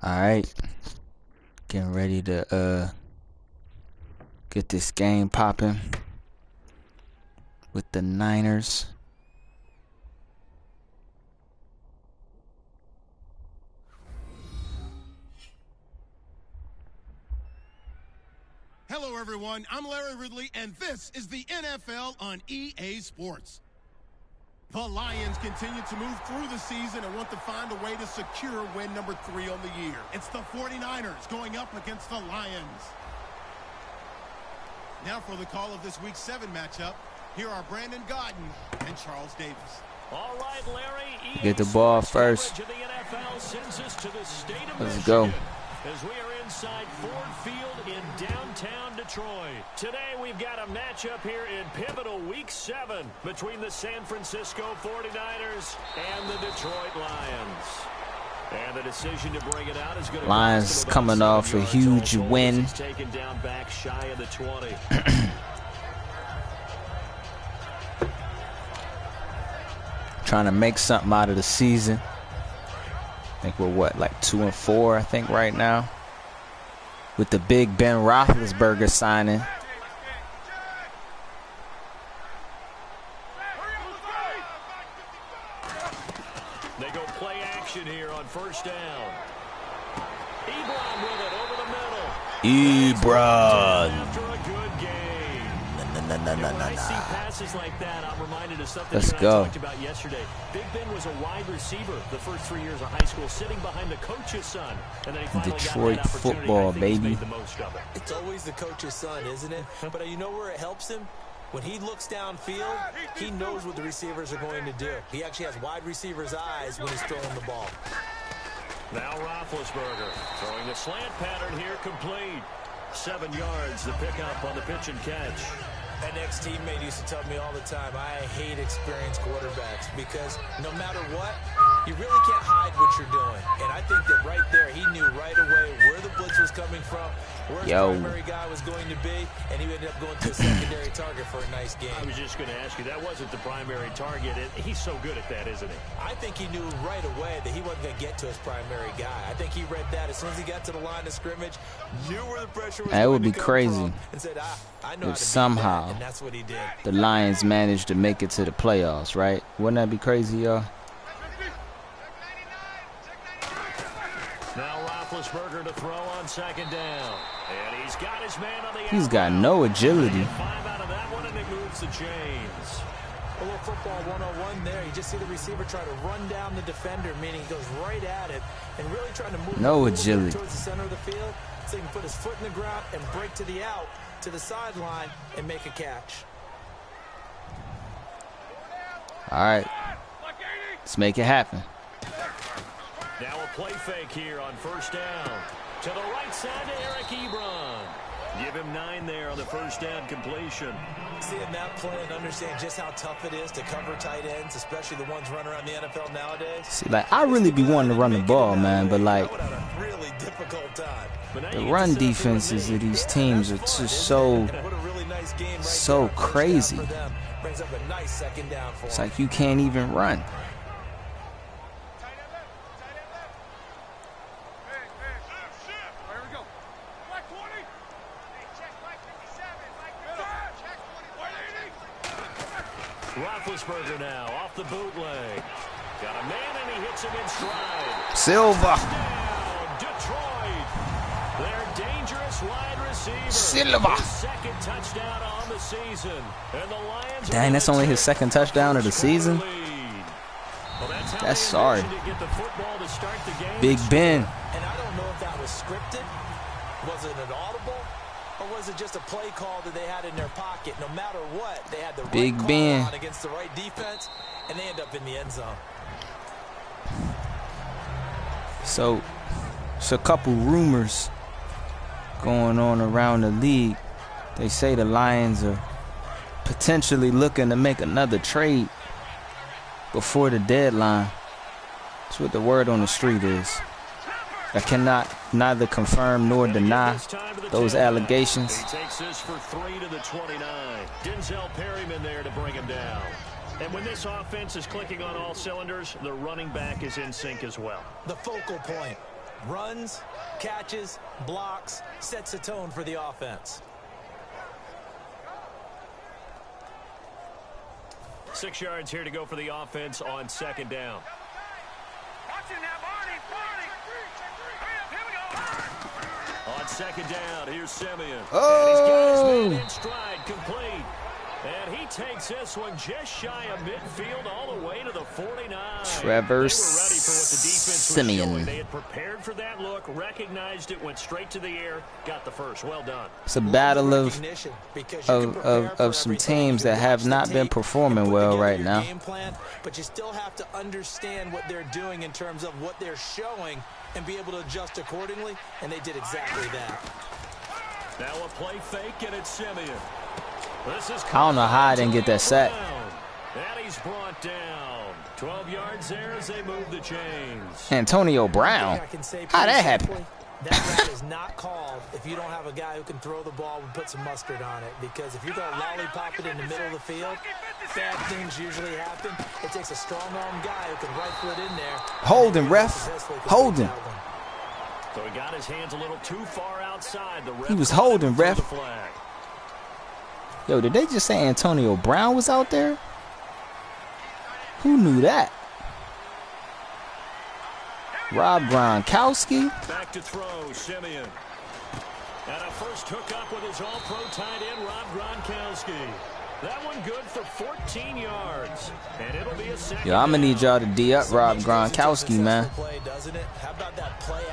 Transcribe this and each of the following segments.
Alright. Getting ready to get this game popping with the Niners. Hello, everyone. I'm Larry Ridley, and this is the NFL on EA Sports. The Lions continue to move through the season and want to find a way to secure win number 3 on the year. It's the 49ers going up against the Lions. Now for the call of this Week 7 matchup, here are Brandon Godden and Charles Davis. All right, Larry. Get the ball first. Let's go. As we are inside Ford Field in downtown Detroit. Today we've got a matchup here in pivotal Week 7 between the San Francisco 49ers and the Detroit Lions. And the decision to bring it out is going to Lions coming off a huge win. He's taken down back shy of the 20. Trying to make something out of the season. I think we're what, like 2-4, I think, right now, with the big Ben Roethlisberger signing. They go play action here on first down. Ebron with it over the middle. Ebron. After a good game. When I see passes like that, I'm reminded of something Let's you and go. I talked about yesterday. Big Ben was a wide receiver the first 3 years of high school, sitting behind the coach's son. And then he finally Detroit got that opportunity. football, I think he's baby. made the most of it. It's always the coach's son, isn't it? But you know where it helps him? When he looks downfield, he knows what the receivers are going to do. He actually has wide receivers' eyes when he's throwing the ball. Now Roethlisberger throwing the slant pattern here, complete. 7 yards, the pickup on the pitch and catch. An ex-teammate used to tell me all the time, I hate experienced quarterbacks because no matter what, you really can't hide what you're doing. And I think that right there, he knew right away where the blitz was coming from, where his primary guy was going to be, and he ended up going to a secondary target for a nice game. I was just going to ask you, that wasn't the primary target. He's so good at that, isn't he? I think he knew right away that he wasn't going to get to his primary guy. I think he read that as soon as he got to the line of scrimmage, knew where the pressure was That going would be to come crazy from, and said, I know how if to somehow beat that, and that's what he did. the Lions managed to make it to the playoffs, right? Wouldn't that be crazy, y'all? Now Roethlisberger to throw on second down. And he's got his man on the He's got no agility. 5 out of that one, and it moves the chains. A little football 101 there. You just see the receiver try to run down the defender, meaning he goes right at it and really trying to move No the agility towards the center of the field so he can put his foot in the ground and break to the out, to the sideline, and make a catch. All right. Let's make it happen. Now a play fake here on first down. To the right side to Eric Ebron. Give him 9 there on the first down completion. Seeing that play and understand just how tough it is to cover tight ends, especially the ones running around the NFL nowadays. See, like, I really be wanting to run the ball, man, but like, really difficult time. the run defenses of these teams are just so crazy. It's like you can't even run. Roethlisberger now off the bootleg. Got a man and he hits him in stride. Silva. Touchdown, Detroit. Their dangerous wide receiver. Silva. His second touchdown on the season. And the Lions Dang, that's only his second touchdown of the season. Well, that's sorry. To get the football to start the game. Big Ben. And I don't know if that was scripted. Was it an audible? Or was it just a play call that they had in their pocket? No matter what, they had the Big right call Ben on against the right defense, and they end up in the end zone. So, it's a couple rumors going on around the league. They say the Lions are potentially looking to make another trade before the deadline. That's what the word on the street is. I cannot neither confirm nor deny those allegations. He takes this for 3 to the 29. Denzel Perryman there to bring him down. And when this offense is clicking on all cylinders, the running back is in sync as well. The focal point. Runs, catches, blocks, sets a tone for the offense. 6 yards here to go for the offense on second down. On second down, here's Simeon. Oh! And he's got his man in stride, complete. And he takes this one just shy of midfield all the way to the 49. Trevor Simeon. They had prepared for that look, recognized it, went straight to the air, got the first. Well done. It's a battle of some teams that have not been performing well right now. But you still have to understand what they're doing in terms of what they're showing and be able to adjust accordingly, and they did exactly that. Now a play fake, and it's Simeon. I don't know how I didn't get that sack. And he's brought down. 12 yards there as they move the chains. Antonio Brown. How'd that happen? That route is not called if you don't have a guy who can throw the ball and put some mustard on it. Because if you're going to lollipop it in the middle of the field, bad things usually happen. It takes a strong-arm guy who can rifle it in there. Holding, ref. Holding. So he got his hands a little too far outside. The ref he was holding, ref. Yo, did they just say Antonio Brown was out there? Who knew that? Rob Gronkowski. Back to throw, Simeon. And a first hookup with his all-pro tight end, Rob Gronkowski. That one good for 14 yards. And it'll be a second. Yo, I'm going to need y'all to D up Rob Gronkowski, man.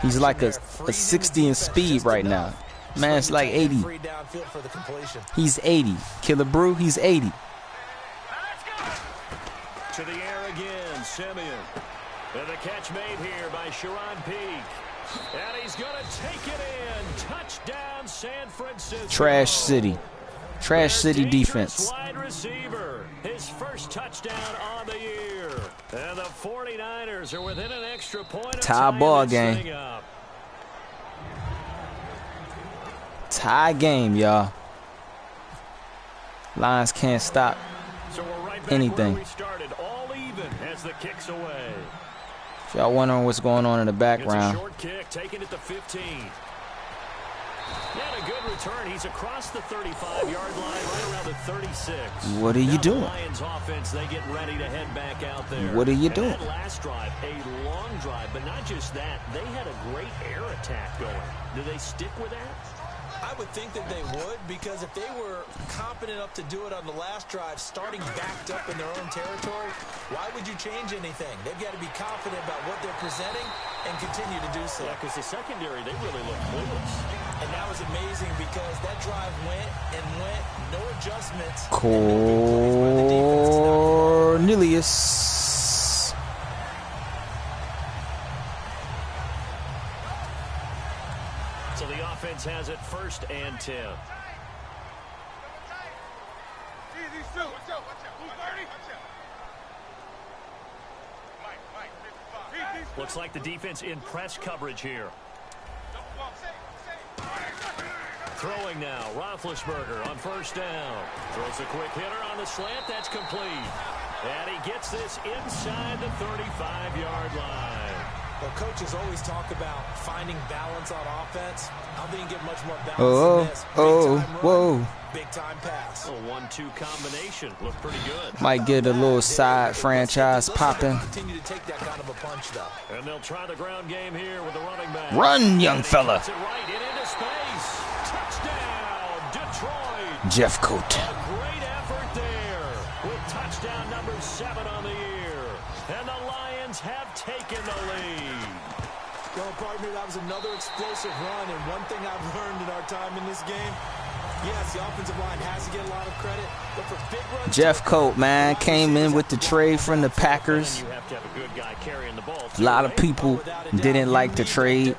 He's like a 60 in speed right now. Man, it's like 80. He's 80. Killer Brew, he's 80. To the air again, Simeon. And the catch made here by Sharon Peak. And he's going to take it in. Touchdown, San Francisco. Trash City. Trash City defense. Wide receiver. His first touchdown on the year. And the 49ers are within an extra point. Tie ball game. Tie game, y'all. Lions can't stop anything. If y'all wondering what's going on in the background. It's a short kick, taking it to 15. And a good return. He's across the 35-yard line, right around the 36. What are you doing? The Lions offense, they get ready to head back out there. What are you doing? That last drive, a long drive, but not just that. They had a great air attack going. Do they stick with that? I would think that they would, because if they were confident enough to do it on the last drive, starting backed up in their own territory, why would you change anything? They've got to be confident about what they're presenting and continue to do so. Yeah, because the secondary, they really look clueless. And that was amazing because that drive went and went, no adjustments. Cornelius. So the offense has it 1st and 10. Looks like the defense in press coverage here. Throwing now, Roethlisberger on 1st down. Throws a quick hitter on the slant, that's complete. And he gets this inside the 35-yard line. Well, coaches always talk about finding balance on offense. I don't think you get much more balance than this. Whoa. Big time pass. A 1-2 combination. Looked pretty good. Might get a little side franchise popping. Continue to take that kind of a punch, though. And they'll try the ground game here with the running back. Run, young fella. It right into space. Touchdown, Detroit. Jeff Coat. A great effort there with touchdown number 7 on the year. And the Lions have taken the lead. Well, partner, that was another explosive run. And one thing I've learned in our time in this game, yes, the offensive line has to get a lot of credit, but for big runs, Jeff Coat, man, came in with the trade from the Packers. A lot of people didn't like the trade.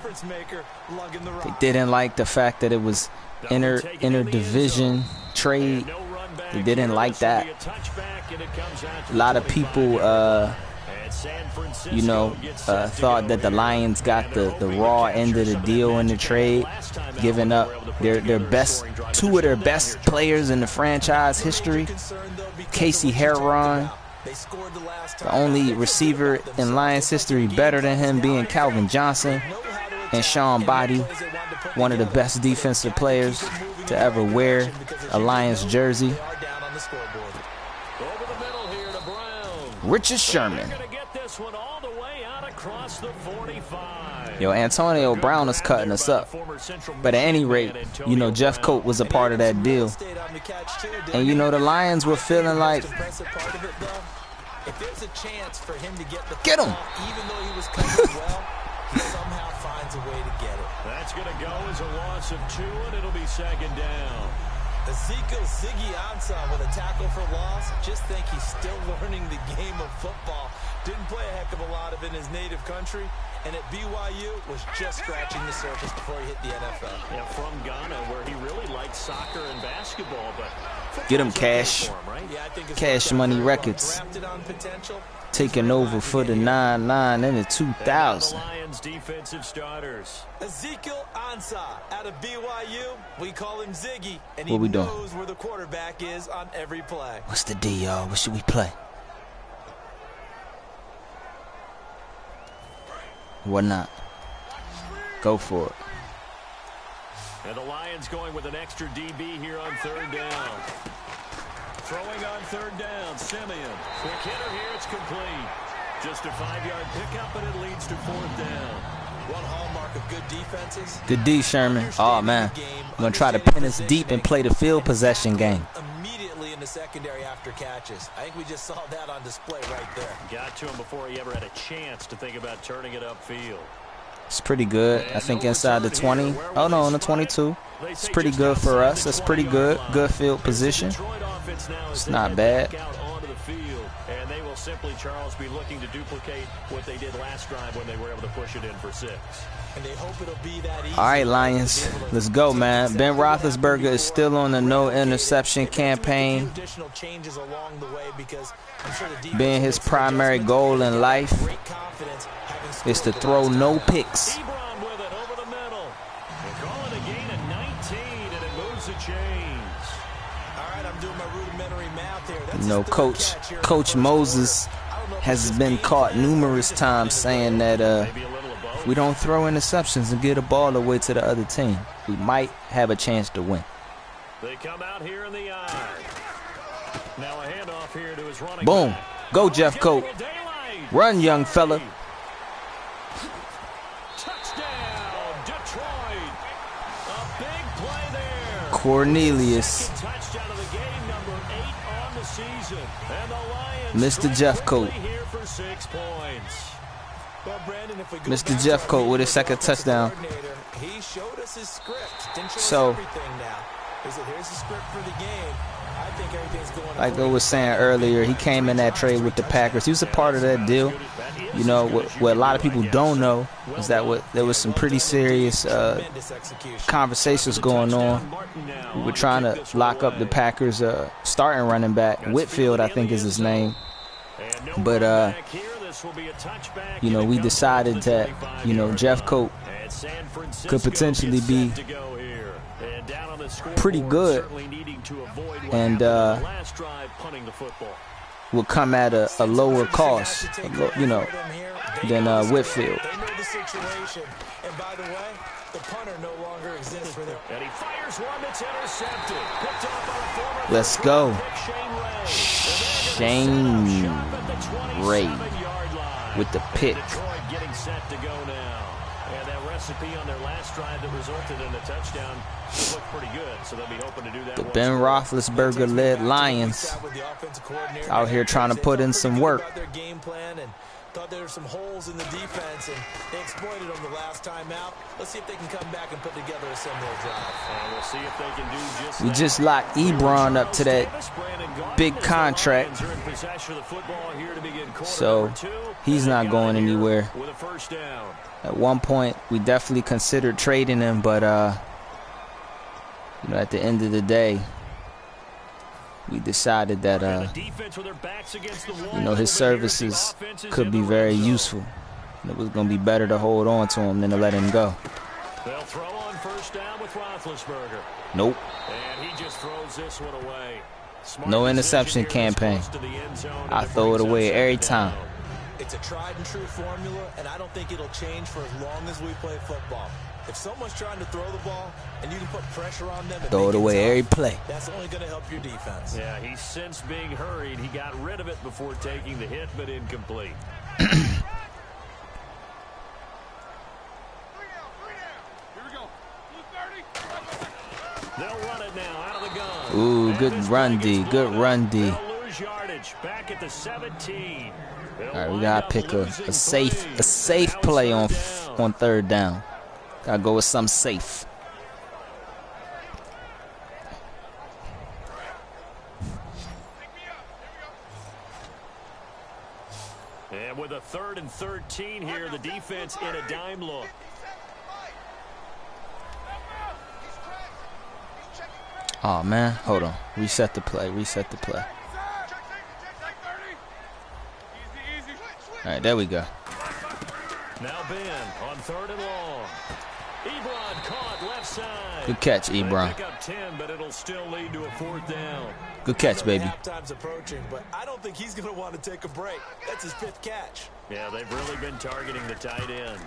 They didn't like the fact that it was inter-division trade. They didn't like that. A lot of people, thought that the Lions got the raw end of the deal in the trade, giving up their best, 2 of their best players in the franchise history. Casey Herron, the only receiver in Lions history better than him being Calvin Johnson. and Sean Body, one of the best defensive players to ever wear a Lions jersey. Richard Sherman. Yo, Antonio Brown is cutting us up. But at any rate, you know, Jeff Coat was a part of that deal. And, you know, the Lions were feeling like, if there's a chance for him to get the get him, even though he was covering well, he somehow finds a way to get it. That's going to go as a loss of 2, and it'll be second down. Ezekiel Ziggy Ansah with a tackle for loss. Just think he's still learning the game of football. Didn't play a heck of a lot of it in his native country, and at BYU was just scratching the surface before he hit the NFL. Yeah, from Ghana, where he really liked soccer and basketball, but get him Cash. For him, right? Yeah, I think Cash Money Records taking over for the 99 and the 2000. Lions defensive starters. Ezekiel Ansah out of BYU. We call him Ziggy, and he what we doing? knows where the quarterback is on every play. What's the D, y'all? What should we play? What not? Go for it. And the Lions going with an extra DB here on 3rd down. Throwing on 3rd down, Simeon. Quick hitter here, it's complete. Just a 5-yard pickup, and it leads to 4th down. One hallmark of good defenses. Good D, Sherman. Oh, man. I'm going to try to pin us deep and play the field possession game. Immediately in the secondary after catches. I think we just saw that on display right there. Got to him before he ever had a chance to think about turning it upfield. It's pretty good. I think inside the 20. Oh, no, in the 22. It's pretty good for us. It's pretty good. Good field position. It's not bad. And they will simply, Charles, be looking to duplicate what they did last drive when they were able to push it in for 6. And they hope it'll be that easy. All right, Lions. Let's go, man. Ben Roethlisberger is still on the no interception campaign. Being his primary goal in life is to throw no picks. You know, Coach Moses has been caught numerous times saying that if we don't throw interceptions and get a ball away to the other team, we might have a chance to win. They come out here in the eye. Now a handoff here to his running boom. Back. Go, Jeff Coat. Run, young fella. Touchdown, Detroit. A big play there. Cornelius. Touchdown of the game, number 8 on the season. And the Lions Mr. Jeff Coat. here for 6 points. Well, Brandon, if we go Mr. Jeff Coat with his second touchdown. He showed us his script. Didn't show So, us everything now. He said, here's the script for the game. I think everything's going like I was saying earlier, he came in that trade with the Packers. He was a part of that deal. You know, what a lot of people don't know is that there was some pretty serious conversations going on. We were trying to lock up the Packers' starting running back. Whitfield, I think, is his name. But, you know, we decided that, you know, Jeff Coat could potentially be pretty good and will come at a lower cost, you know, than Whitfield. They know the situation. And by the way, the punter no longer exists for them. And he fires one that's intercepted. Picked off by a former Let's go. Shane Ray with the pick. Detroit getting set to go now. And that recipe on their last drive that resulted in a touchdown looked pretty good, so they'll be hoping to do that. The Ben Roethlisberger-led Lions out here trying to put in some work. Thought there were some holes in the defense, and they exploited them the last time out. Let's see if they can come back and put together a similar drive. And we'll see if they can do just We that. just locked Ebron up to that big contract, so he's not going anywhere. With a first down. At one point, we definitely considered trading him, but you know, at the end of the day, we decided that you know, his services could be very useful. It was going to be better to hold on to him than to let him go. They'll throw on first down with Roethlisberger. Nope. And he just throws this one away. Smart No interception decision here, campaign. close to the end zone, I and it throw it brings away up every second time. down. It's a tried and true formula, and I don't think it'll change for as long as we play football. If someone's trying to throw the ball and you can put pressure on them and throw it away every play. That's only going to help your defense. Yeah, he's since being hurried. He got rid of it before taking the hit, but incomplete. They'll run it now out of the gun. Ooh, good run D. Good run D. They'll lose yardage back at the 17. All right, we gotta pick a safe play on third down. Gotta go with something safe. And with a 3rd and 13 here, the defense in a dime look. Oh man, hold on. Reset the play. Reset the play. All right, there we go. Now Ben on 3rd and long. Ebron caught left side. Good catch, Ebron. Pick up 10, but it'll still lead to a 4th down. Good catch, baby. Halftime's approaching, but I don't think he's going to want to take a break. That's his 5th catch. Yeah, they've really been targeting the tight end.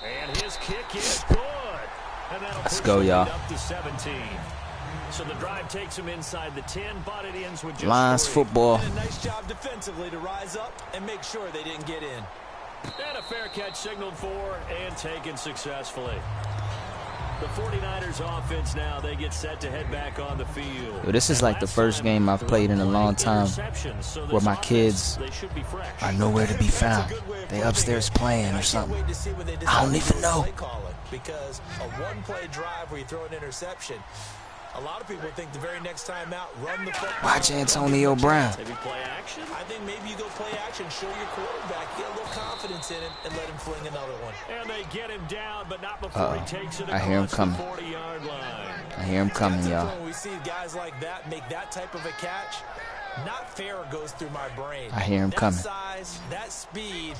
And his kick is good. And that'll Let's push go, the lead y'all. up to 17. So the drive takes him inside the 10, but it ends with just Lions 3. football. And a nice job defensively to rise up and make sure they didn't get in. And a fair catch signaled for and taken successfully. The 49ers offense now, they get set to head back on the field. Yo, this is like the first game I've played in a long time where my kids are nowhere to be found. They upstairs playing or something. I don't even know. Because a one-play drive where you throw an interception, a lot of people think the very next time out, run the football. Watch Antonio Brown. Maybe play action? I think maybe you go play action, show your quarterback, get a little confidence in him, and let him fling another one. And they get him down, but not before he takes it I hear him across coming. the 40-yard line. I hear him coming, y'all. When we see guys like that make that type of a catch, not fair goes through my brain. I hear him coming. That size, that speed,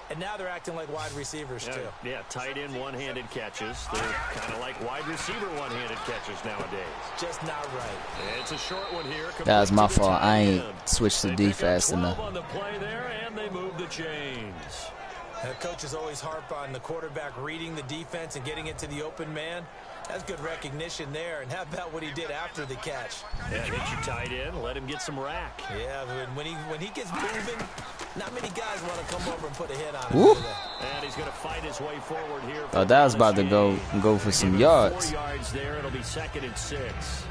and now they're acting like wide receivers too. Yeah, tight end one-handed catches. They're kind of like wide receiver one-handed catches nowadays. Just not right. It's a short one here. That was my complete to the fault. I tight ain't end. switched to They pick up defense 12 enough. on the play there, and they move the chains. Coaches always harp on the quarterback reading the defense and getting it to the open man. That's good recognition there. And how about what he did after the catch? Yeah, hit your tight end, let him get some rack. Yeah, when he gets moving, not many guys want to come over and put a hit on him. Woo. Do they? And he's going to fight his way forward here. Thought that was about to go for some yards. 4 yards there. It'll be 2nd and 6.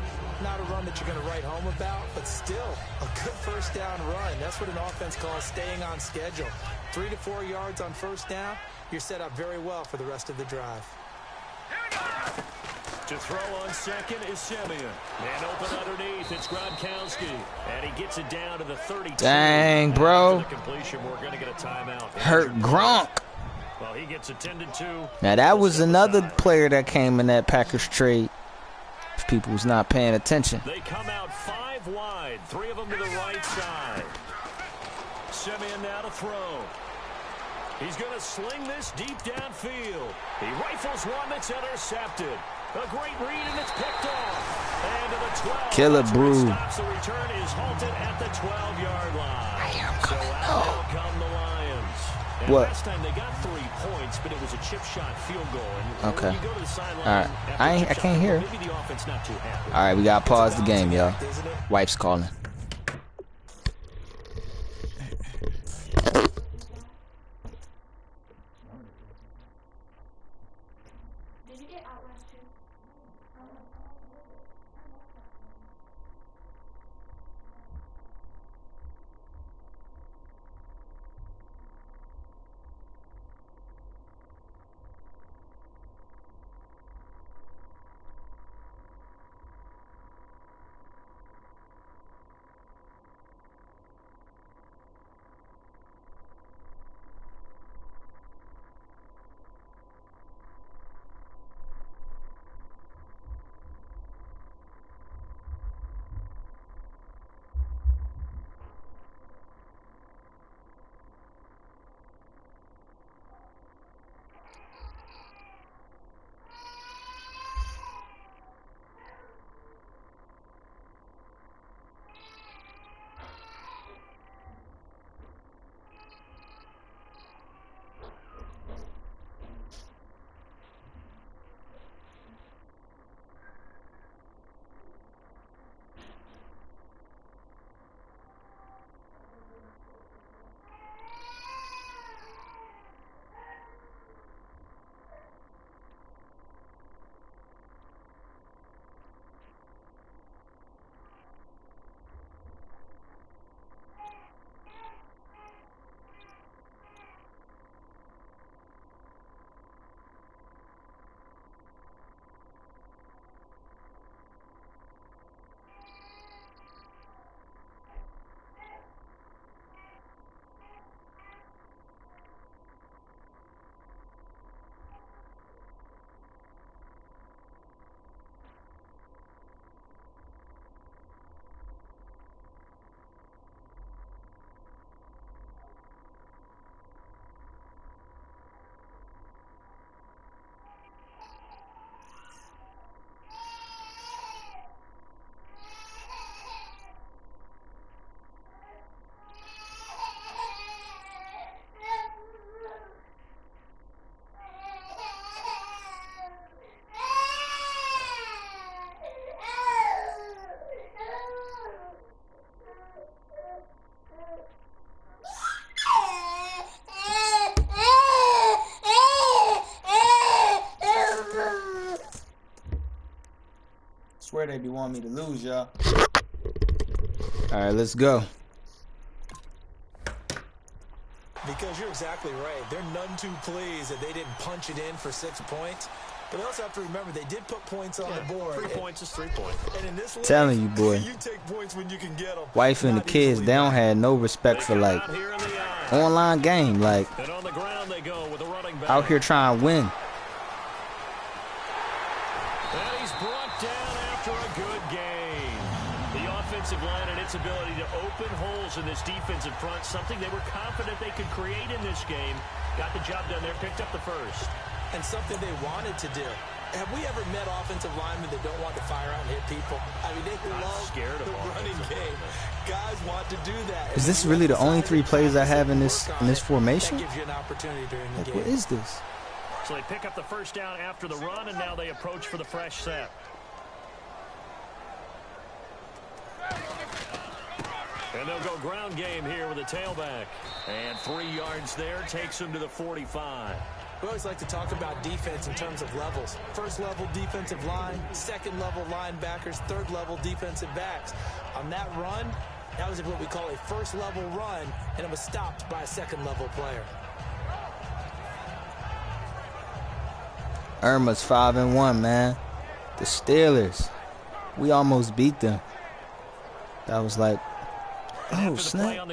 Not a run that you're going to write home about, but still a good first down run. That's what an offense calls staying on schedule. 3 to 4 yards on first down, you're set up very well for the rest of the drive. To throw on 2nd is Simeon. And open underneath, it's Gronkowski. And he gets it down to the 32. Dang, bro. After the completion, we're going to get a timeout. Hurt Gronk. Well, he gets attended to. Now that was another player that came in that Packers trade. If people was not paying attention. They come out 5 wide, 3 of them to the right side. Simeon now to throw. He's going to sling this deep downfield. He rifles one that's intercepted. A great read, and it's picked off. And to the 12. Killer That's where he Brew. stops. The return is halted at the 12-yard line. I hear him coming. So out now come the Lions. And What? last time they got 3 points, but it was a chip shot field goal. And Okay. when you go to the sideline All right. after I a chip can't shot, hear. Maybe the offense not too happy. All right, we got to pause the game, y'all. Isn't it? Wife's calling. Did you get Outlast 2? Swear they be wanting me to lose, y'all. All right, let's go. Because you're exactly right. They're none too pleased that they didn't punch it in for 6 points. But they also have to remember they did put points on the board. 3 points is 3 points. And in this league, Telling you, boy. You take points when you can get them. Wife and the kids, they don't have no respect for like online game. Like And on the ground they go with a running back. out here trying to win. And he's brought down after a good game. The offensive line and its ability to open holes in this defensive front, something they were confident they could create in this game. Got the job done there, picked up the first. And something they wanted to do. Have we ever met offensive linemen that don't want to fire out and hit people? I mean, they love the running game. Guys want to do that. Is this really the only 3 plays I have in this formation? That gives you an opportunity during the game. What is this? So they pick up the first down after the run, and now they approach for the fresh set. And they'll go ground game here with a tailback. And 3 yards there takes them to the 45. We always like to talk about defense in terms of levels. First level defensive line, second level linebackers, third level defensive backs. On that run, that was what we call a first level run, and it was stopped by a second level player. Irma's 5-1, man. The Steelers. We almost beat them. That was like, oh snap.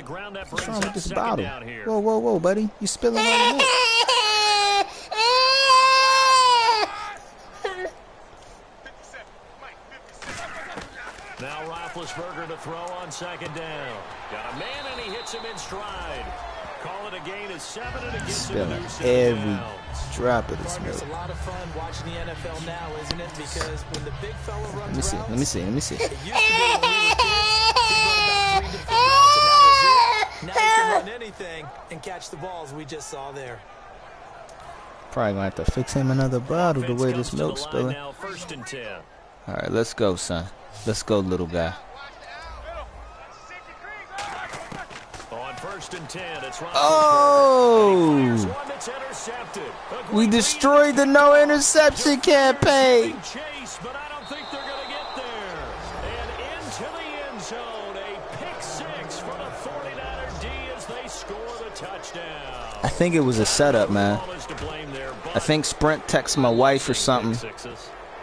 What's wrong with this bottle? Whoa, whoa, whoa, buddy. You spilling all the milk. Now Roethlisberger to throw on second down. Got a man and he hits him in stride. Call it a gain of 7 and it gets him a new 7 every downs. drop of this Partner, milk. it's a lot of fun watching the NFL now, isn't it? Because when the big fella runs routes, Let me see. it used to be when we were kids, he'd run about 3 different routes, and that was it. Now he can run anything and catch the balls we just saw there. Probably gonna have to fix him another bottle the way this milk's spilling. Now, 1st and 10. All right, let's go, son. Let's go, little guy. On 1st and 10, it's Oh! one that's intercepted. We destroyed the no interception campaign. Chase, but I don't think they're going to get there. And into the end zone, a pick 6 for the 49er D as they score the touchdown. I think it was a setup, man. I think Sprint texted my wife or something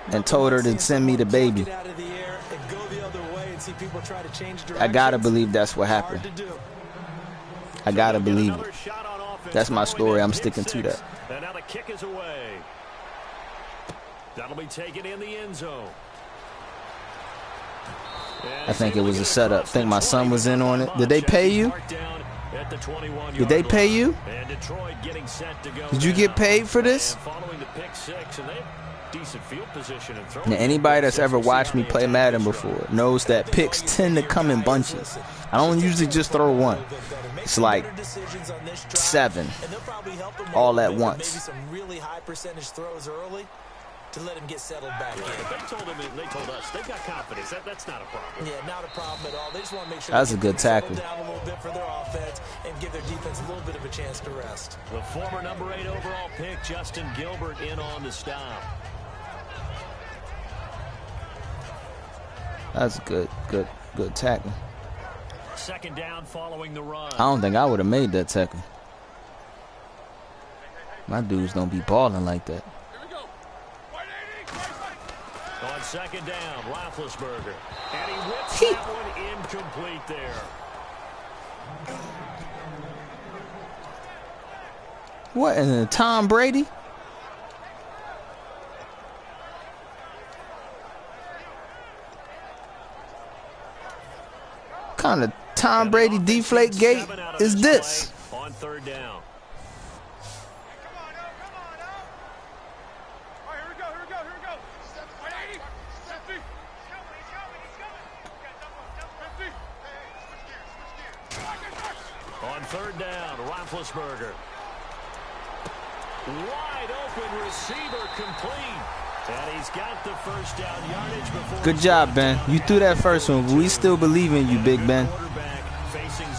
and told her to send me the baby. I gotta believe that's what happened. I gotta believe it. That's my story. I'm sticking to that. And now the kick is away. That'll be taken in the end zone. I think it was a setup. I think my son was in on it. Did they pay you? Did they pay you? Did you get paid for this? Now, anybody that's ever watched me play Madden before knows that picks tend to come in bunches. I don't usually just throw one. It's like 7 all at once. Maybe some really high percentage throws early to let him get settled back in. They told us they've got confidence. That's not a problem. Yeah, not a problem at all. They just want to make sure that's a good tackle. Down a little bit for their offense and give their defense a little bit of a chance to rest. The former number 8 overall pick, Justin Gilbert, in on the stop. That's good tackle. Second down following the run. I don't think I would have made that tackle. My dudes don't be balling like that. On second down, Roethlisberger. And he whips that one incomplete there. What in the Tom Brady? What kind of Tom Brady deflate gate is this? On third down. On third down, Roethlisberger. Wide open receiver complete. And he's got the first down yardage before. Good job, Ben. You threw that first one, but we still believe in you, Big Ben. Facing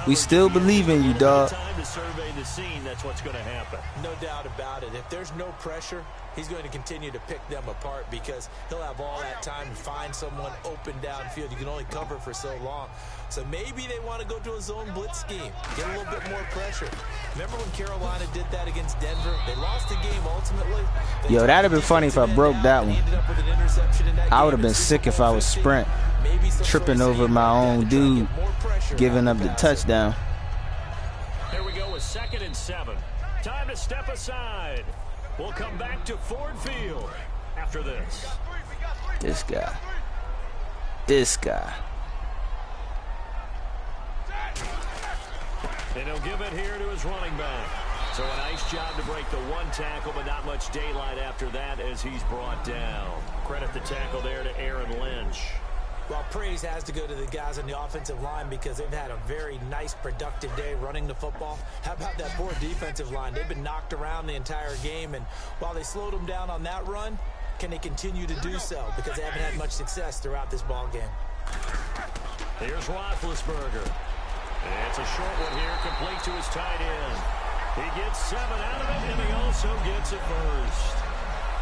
We still believe in you, dog. Time to survey the scene, that's what's going to happen. No doubt about it. If there's no pressure, he's going to continue to pick them apart because he'll have all that time to find someone open downfield. You can only cover for so long. So maybe they want to go to a zone blitz scheme, get a little bit more pressure. Remember when Carolina did that against Denver? They lost the game ultimately. Yo, that'd have been funny if I broke that one. I would have been sick if I was sprint, tripping over my own dude, giving up the touchdown. Here we go with 2nd and 7. Time to step aside. We'll come back to Ford Field after this. This guy. This guy. And he'll give it here to his running back. So a nice job to break the one tackle, but not much daylight after that as he's brought down. Credit the tackle there to Aaron Lynch. Well, praise has to go to the guys on the offensive line because they've had a very nice, productive day running the football. How about that poor defensive line? They've been knocked around the entire game, and while they slowed them down on that run, can they continue to do so? Because they haven't had much success throughout this ball game. Here's Roethlisberger. It's a short one here, complete to his tight end. He gets 7 out of it, and he also gets a first.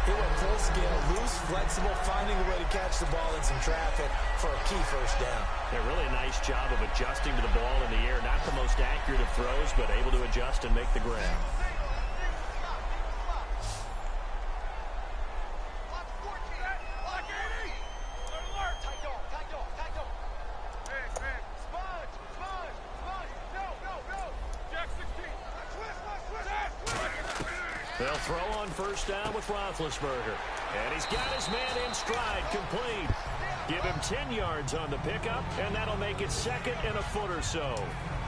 He went full scale, loose, flexible, finding a way to catch the ball in some traffic for a key first down. Yeah, really a nice job of adjusting to the ball in the air. Not the most accurate of throws, but able to adjust and make the grab. They'll throw on first down with Roethlisberger. And he's got his man in stride, complete. Give him 10 yards on the pickup, and that'll make it 2nd and a foot or so.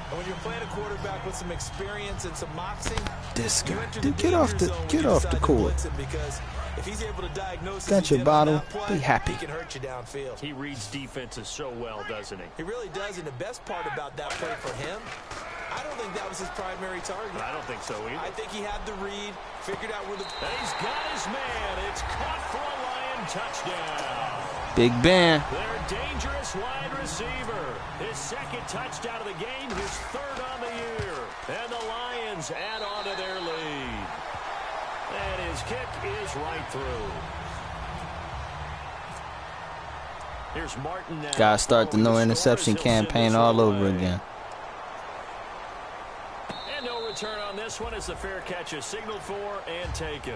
And when you're playing a quarterback with some experience and some moxie, this guy, dude, get off the court. Because if he's able to diagnose got your bottle, be happy. He can hurt you downfield. He reads defenses so well, doesn't he? He really does, and the best part about that play for him, I don't think that was his primary target. I don't think so either. I think he had the read, figured out where the... And he's got his man. It's caught for a Lion touchdown. Big Ben. Their dangerous wide receiver. His 2nd touchdown of the game, his 3rd on the year. And the Lions add on to their lead. And his kick is right through. Here's Martin now. Gotta start the no interception campaign all over again. And no return on this one as the fair catch is signaled for and taken.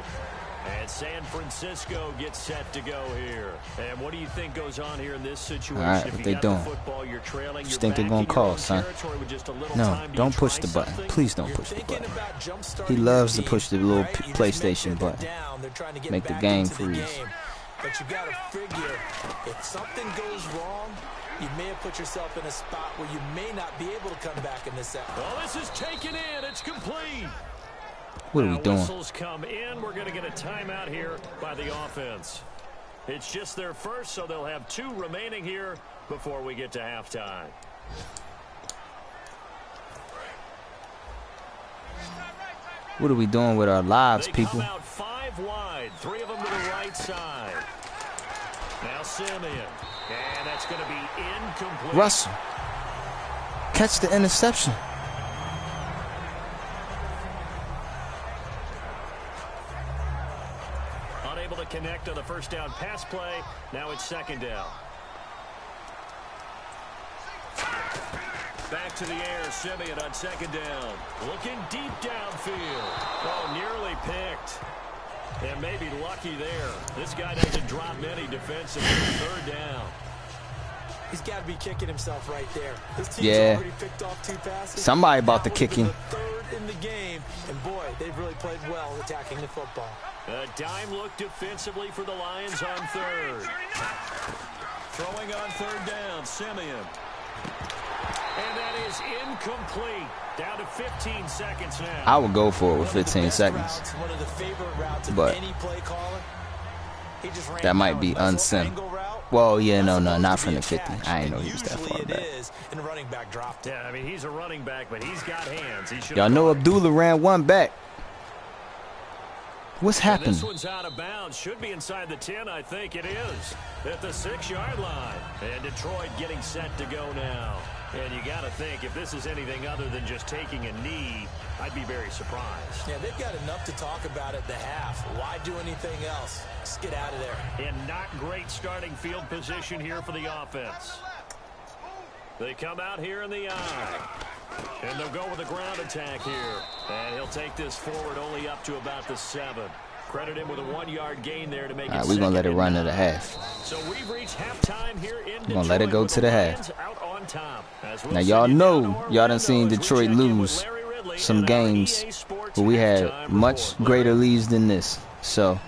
And San Francisco gets set to go here. And what do you think goes on here in this situation? All right, if what you they got doing? the football, you're trailing, Just you're think they're back gonna in your call, own son. territory with just a little No, time. Do you don't push try the button. something? Please don't You're push the thinking button. about jump-starting He your loves to team, push the little right? You just PlayStation make them button. down. They're trying to get Make the back game into the freeze. game. But you got to figure, if something goes wrong, you may have put yourself in a spot where you may not be able to come back in this second. Oh, this is taken in. It's complete. What are we Now doing? Whistles come in. We're going to get a timeout here by the offense. It's just their first, so they'll have 2 remaining here before we get to halftime. What are we doing with our lives, They people? come out 5 wide, 3 of them to the right side. Now Simeon, and that's going to be incomplete. Russell, catch the interception. Unable to connect on the first down pass play. Now it's 2nd down. Back to the air, Simeon on 2nd down. Looking deep downfield. Oh, nearly picked. And maybe lucky there. This guy doesn't drop many defensively. 3rd down. He's got to be kicking himself right there. His team's already picked off 2 passes. Somebody about to That kick was him. the 3rd in the game. And boy, they've really played well attacking the football. A dime look defensively for the Lions on 3rd. Throwing on 3rd down, Simeon. And that is incomplete. Down to 15 seconds now. I would go for it with 15 seconds. One of the favorite routes of But any play caller. He just ran that might down be a little unsim. angle route. Well, yeah, That's no, supposed not to from be the a 50. catch, I ain't and know he was that usually far it back. is, and the running back dropped it. Yeah, I mean, he's a running back, but he's got hands. He should. Y'all know Abdullah ran 1 back. What's happening? This one's out of bounds. Should be inside the 10, I think it is. At the 6-yard line. And Detroit getting set to go now. And you got to think, if this is anything other than just taking a knee, I'd be very surprised. Yeah, they've got enough to talk about at the half. Why do anything else? Just get out of there. And not great starting field position here for the offense. They come out here in the eye. And they'll go with a ground attack here. And he'll take this forward only up to about the 7. Credit him with a 1-yard gain there to make it. We're going to let it run to the half. So we've reached halftime here in Detroit. We're going to let it go to the half. Now, y'all know y'all done seen Detroit lose some games where we had much greater leads than this. So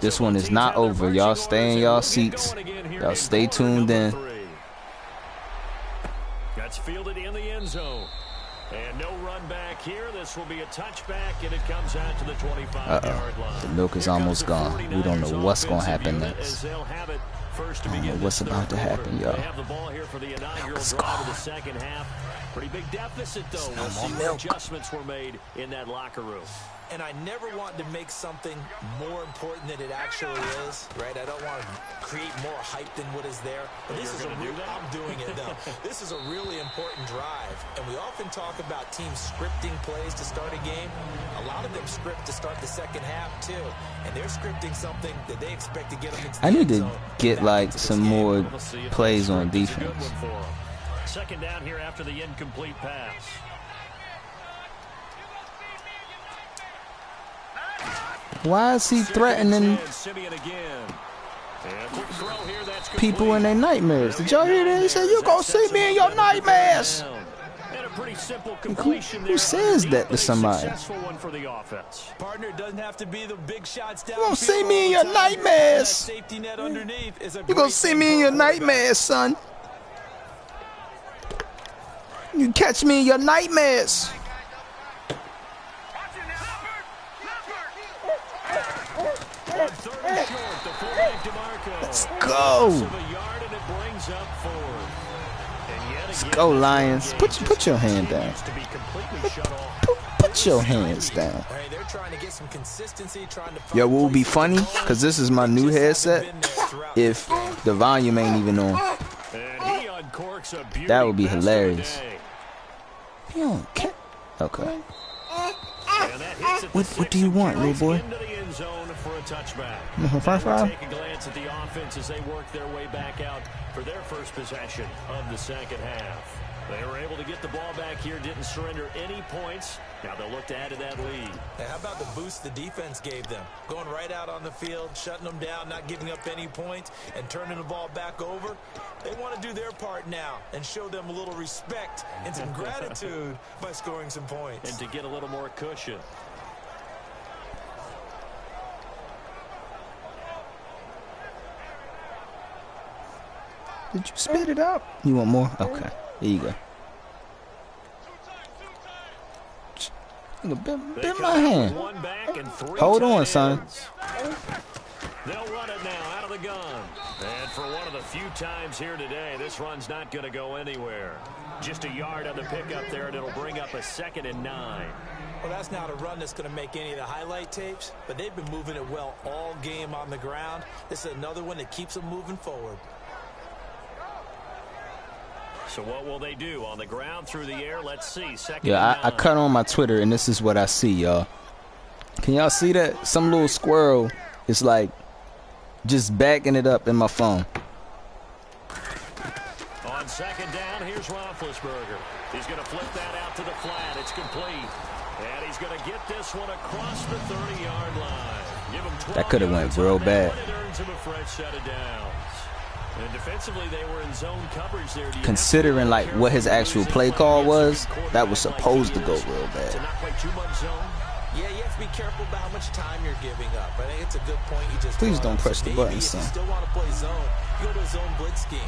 this one is not over. Y'all stay in y'all seats. Y'all stay tuned in. That's fielded in the end zone. And no run back here. This will be a touchback, and it comes out to the 25-yard line. The milk is almost gone. We don't know what's going to happen next. I don't know what's about to happen, y'all. They have the ball here for the inaugural drive of the second half. Pretty big deficit, though. We'll see what adjustments were made in that locker room. And I never want to make something more important than it actually is, right? I don't want to create more hype than what is there. But this is I'm doing it, though. This is a really important drive. And we often talk about teams scripting plays to start a game. A lot of them script to start the second half, too. And they're scripting something that they expect to get them into the I need end to zone. get, like, some more plays on defense. Second down here after the incomplete pass. Why is he threatening people in their nightmares? Did y'all hear that? He said, "You gonna see me in your nightmares." Who says that to somebody? Partner doesn't have to be the big shots down. You gonna see me in your nightmares? You gonna see me in your nightmares, son? You catch me in your nightmares. Let's go. Let's go, Lions. Put your hand down. Put your hands down. Yo, what would be funny? Because this is my new headset. If the volume ain't even on. That would be hilarious. You don't care. Okay. What do you want, little boy? Take a glance at the offense as they work their way back out for their first possession of the second half. They were able to get the ball back here, didn't surrender any points. Now they'll look to add to that lead. Hey, how about the boost the defense gave them? Going right out on the field, shutting them down, not giving up any points, and turning the ball back over. They want to do their part now and show them a little respect and some gratitude by scoring some points. And to get a little more cushion. Did you spit it out? You want more? Okay. Here you go. Bit my hand. Hold on, son. They'll run it now out of the gun. And for one of the few times here today, this run's not going to go anywhere. Just a yard on the pickup there, and it'll bring up a 2nd and 9. Well, that's not a run that's going to make any of the highlight tapes, but they've been moving it well all game on the ground. This is another one that keeps them moving forward. So what will they do on the ground through the air? Let's see. 2nd and 9. Yeah, I cut on my Twitter, and this is what I see, y'all. Can y'all see that? Some little squirrel is like just backing it up in my phone. On 2nd down, here's Roethlisberger. He's going to flip that out to the flat. It's complete. And he's going to get this one across the 30-yard line. Give him 12 That could have went real bad. It earns him a fresh set of downs. And defensively, they were in zone coverage there. Considering like what his actual play call was, that was supposed to go real bad. To not play too much zone. Yeah, you have to be careful about how much time you're giving up. I think it's a good point you just Please brought don't up. press the Maybe button, son. If you still want to play zone, you go to a zone blitz scheme.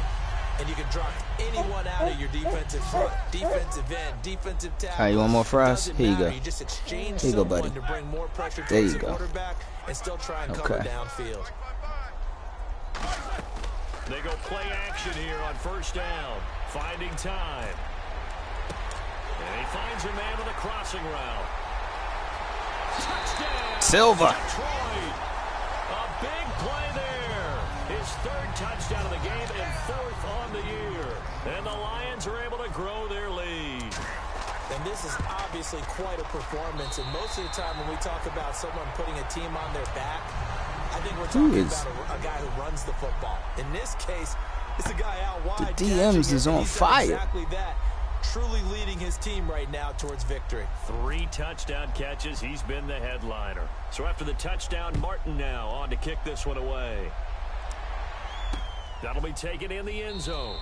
And you can drop anyone out of your defensive front, defensive end, defensive tackle. All right, you want more fries? Doesn't Here you matter. go. You just exchange Here you go, someone buddy. to bring more pressure There towards you the go. quarterback and still try and cover Okay. downfield. They go play action here on 1st down. Finding time. And he finds a man on the crossing route. Touchdown. Silva. Detroit. A big play there. His 3rd touchdown of the game and 4th on the year. And the Lions are able to grow their lead. And this is obviously quite a performance. And most of the time when we talk about someone putting a team on their back, I think we're talking about a guy who runs the football. In this case, it's a guy out wide. The DMs is on fire. Exactly that. Truly leading his team right now towards victory. 3 touchdown catches. He's been the headliner. So after the touchdown, Martin now on to kick this one away. That'll be taken in the end zone.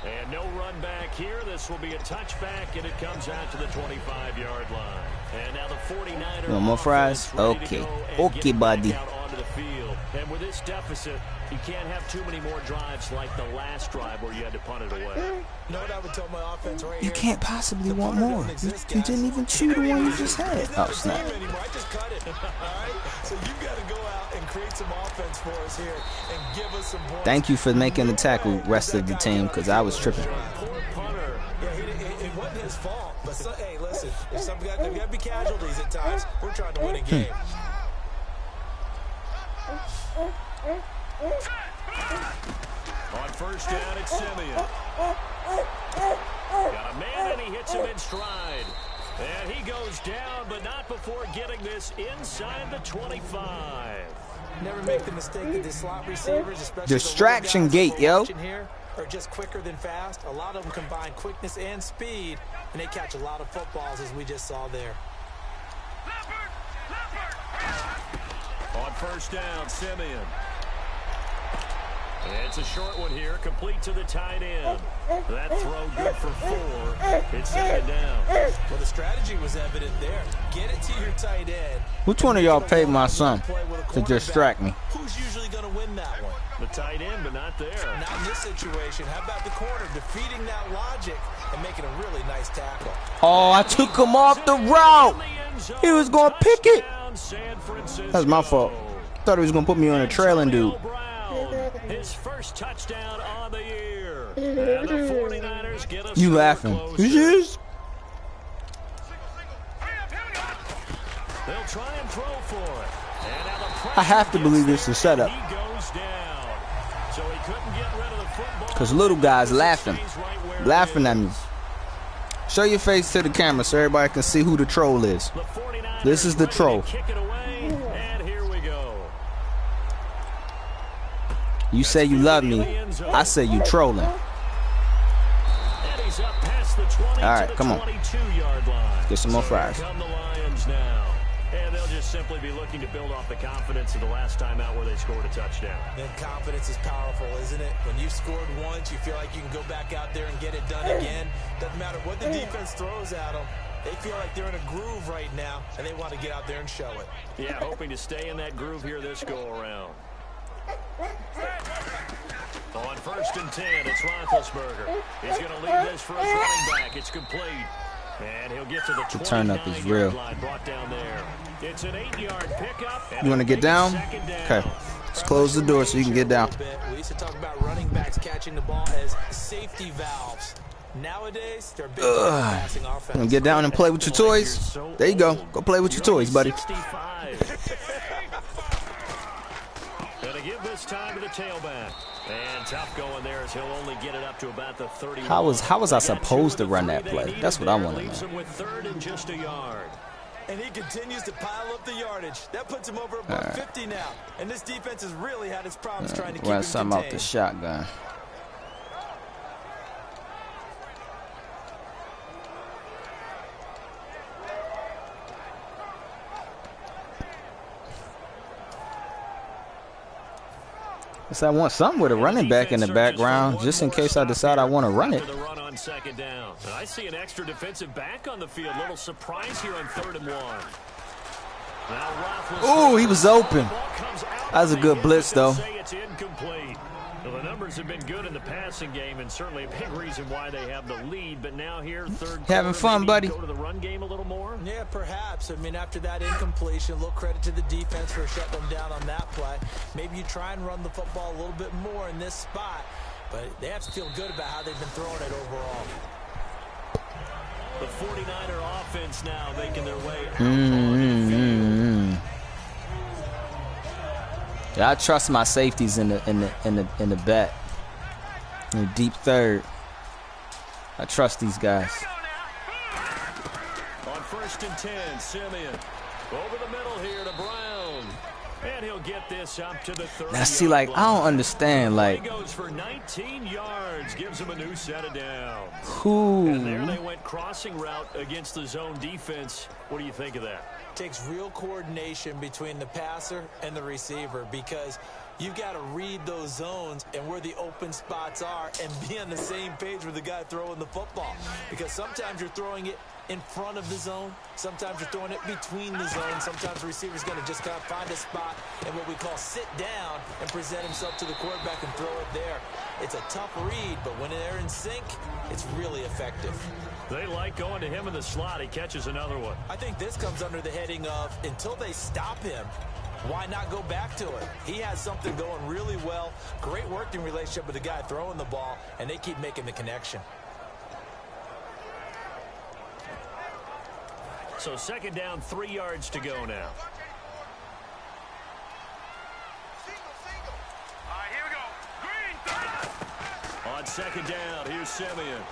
And no run back here. This will be a touchback, and it comes out to the 25-yard line. And now the 49ers. No more fries? Okay. Okay, buddy. Onto the field. And with this deficit, you can't have too many more drives like the last drive where you had to punt it away. You know what I would tell my offense right You here? can't possibly want more. You didn't even chew the one you just had. Oh, snap. I just cut it. All right? So you've got to go out and create some offense for us here and give us some points. Thank you for making the tackle, rest of the team, because I was tripping. Poor punter. Yeah, it wasn't his fault. But hey, listen, there's got to be casualties at times. We're trying to win a game. On first down, it's Simeon. Got a man, and he hits him in stride. And he goes down, but not before getting this inside the 25. Never make the mistake that the slot receivers, especially Distraction gate, yo. Here, are just quicker than fast. A lot of them combine quickness and speed, and they catch a lot of footballs, as we just saw there. On first down, Simeon. It's a short one here, complete to the tight end. That throw good for 4. It's second down. Well, the strategy was evident there. Get it to your tight end. Which one of y'all paid my son to distract me? Who's usually going to win that one? The tight end, but not there. Not in this situation. How about the corner defeating that logic and making a really nice tackle? Oh, I took him off the route. He was going to pick it. That's my fault. Thought he was going to put me on a trailing dude. His first touchdown on the year. And the 49ers get a You laughing? Yes. They'll try and throw for it. And now the I have to believe it's a setup. He goes down. So he couldn't get rid of the football. Because little guys laughing at me. Show your face to the camera so everybody can see who the troll is. This is the troll. Kick it away, and here we go. You say you love me. I say you trolling. And he's up past the 20 All right, to the come on. 22-yard line. Get some more fries. Here come the Lions now. And they'll just simply be looking to build off the confidence of the last time out where they scored a touchdown. And confidence is powerful, isn't it? When you've scored once, you feel like you can go back out there and get it done again. Doesn't matter what the defense throws at them. They feel like they're in a groove right now, and they want to get out there and show it. Yeah, hoping to stay in that groove here this go-around. On first and 10, it's Roethlisberger. He's going to lead this for his running back. It's complete. And he'll get to the 29-yard turn up is real. line brought down there. It's an 8-yard pickup. You want to get down? Okay. Let's close the door so you can get down. We used to talk about running backs catching the ball as safety valves. Nowadays, they're big passing offense. You want to get down and play with your toys? There you go. Go play with your toys, buddy. 65. Gonna give this time to the tailback. And tough going there as he'll only get it up to about the 30. How was I supposed to run that play? That's what I want to Leaves know. him with third and just a yard. And he continues to pile up the yardage. That puts him over above 50 now. And this defense has really had its problems trying to keep him Run something contained. off the shotgun. Guess I want something with a running back in the background, just in case I decide I want to run it. The run on second down. And I see an extra defensive back on the field. Little surprise here on 3rd and 1. Oh, he was open. That was a good blitz, though. It's incomplete. Well, the numbers have been good in the passing game, and certainly a big reason why they have the lead. But now here, third quarter, Having fun, buddy. Go to the run game a little more. Yeah, perhaps. I mean, after that incompletion, a little credit to the defense for shutting them down on that play. Maybe you try and run the football a little bit more in this spot, but they have to feel good about how they've been throwing it overall. The 49er offense now making their way out. Yeah, I trust my safeties in the back. In the deep third. I trust these guys. On 1st and 10, Simeon. Over the middle here to Brown. And he'll get this up to the 30. Now, see, like, I don't understand, like, he goes for 19 yards, gives him a new set of downs. who? And there they went crossing route against the zone defense. What do you think of that? Takes real coordination between the passer and the receiver, because you've got to read those zones and where the open spots are and be on the same page with the guy throwing the football. Because sometimes you're throwing it in front of the zone. Sometimes you're throwing it between the zones. Sometimes the receiver's going to just kind of find a spot and what we call sit down and present himself to the quarterback and throw it there. It's a tough read, but when they're in sync, it's really effective. They like going to him in the slot. He catches another one. I think this comes under the heading of, until they stop him, why not go back to it? He has something going really well. Great working relationship with the guy throwing the ball, and they keep making the connection. So 2nd down, 3 yards to go now. On 2nd down, here's Simeon.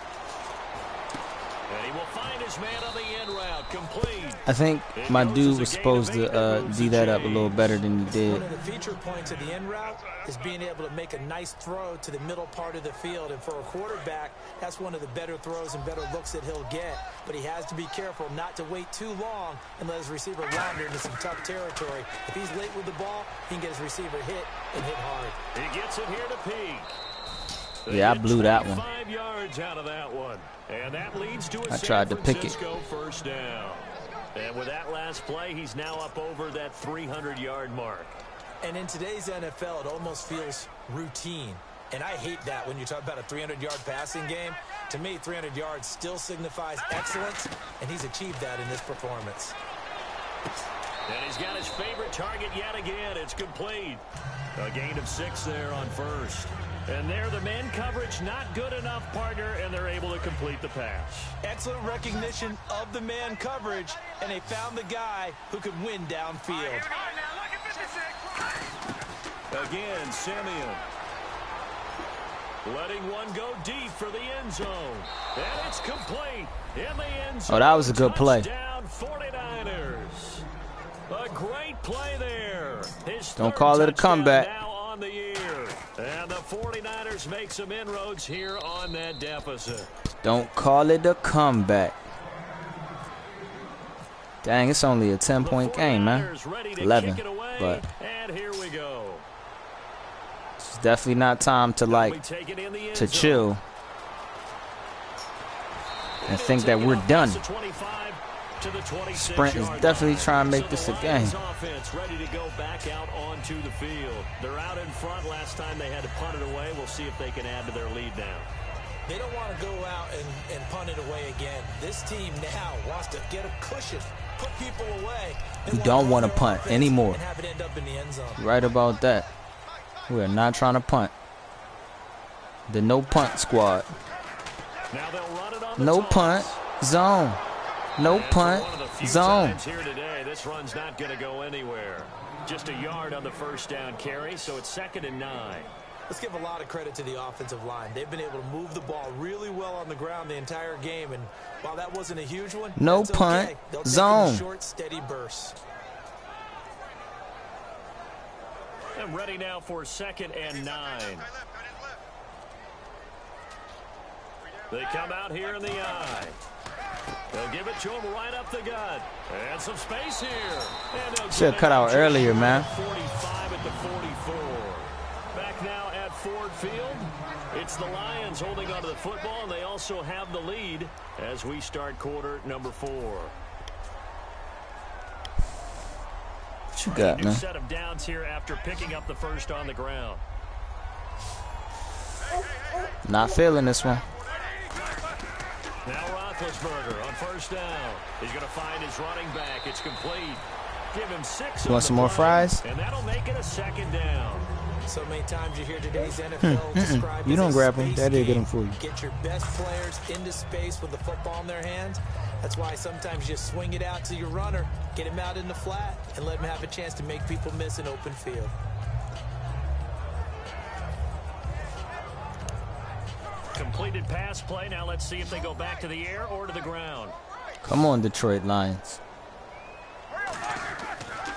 And he will find his man on the end route, complete. I think my dude was supposed to D that up a little better than he did. One of the feature points of the end route is being able to make a nice throw to the middle part of the field. And for a quarterback, that's one of the better throws and better looks that he'll get. But he has to be careful not to wait too long and let his receiver wander into some tough territory. If he's late with the ball, he can get his receiver hit and hit hard. He gets it here to Peak. Yeah, I blew that one. 5 yards out of that one. And that leads to a I tried to pick it. San Francisco first down. And with that last play, he's now up over that 300-yard mark. And in today's NFL, it almost feels routine. And I hate that when you talk about a 300-yard passing game. To me, 300 yards still signifies excellence, and he's achieved that in this performance. And he's got his favorite target yet again. It's complete. A gain of 6 there on 1st. And there, the man coverage not good enough, partner, and they're able to complete the pass. Excellent recognition of the man coverage, and they found the guy who could win downfield. Again, Simeon. Letting one go deep for the end zone. And it's complete in the end zone. Oh, that was a good play. Touchdown 49ers. A great play there. Don't call it a comeback. Now on the year. And the 49ers make some inroads here on that deficit. Don't call it a comeback. Dang, it's only a 10-point game, man. 11, but and here we go. It's definitely not time to, like, to chill and think that we're done. Sprint is definitely trying to make this a game. Ready to go back out onto the field. They're out in front. Last time they had to punt it away. We'll see if they can add to their lead now. They don't want to go out and punt it away again. This team now wants to get a cushion, put people away. You don't want to punt anymore. And have it end up in the end zone. Right about that. We are not trying to punt. The no punt squad. Now they'll run it on the no toss. Punt zone. No punt zone. Here today, this run's not going to go anywhere. Just a yard on the first down carry, so it's 2nd and 9. Let's give a lot of credit to the offensive line. They've been able to move the ball really well on the ground the entire game, and while that wasn't a huge one, no punt okay. They'll zone. take short, steady bursts. And ready now for 2nd and 9. They come out here in the eye. They'll give it to him right up the gut. And some space here. Should have cut out earlier, man. 45 at the 44. Back now at Ford Field. It's the Lions holding onto the football, and they also have the lead as we start quarter number 4. What you got, New man? set of downs here after picking up the first on the ground. Not feeling this one. Now Roethlisberger on first down. He's going to find his running back. It's complete. Give him 6. You want some more fries? And that'll make it a 2nd down. So many times you hear today's NFL described You as don't a grab them. space Daddy'll get game. them for you. Get your best players into space with the football in their hands. That's why sometimes you swing it out to your runner, get him out in the flat, and let him have a chance to make people miss an open field. Completed pass play. Now let's see if they go back to the air or to the ground. Come on, Detroit Lions.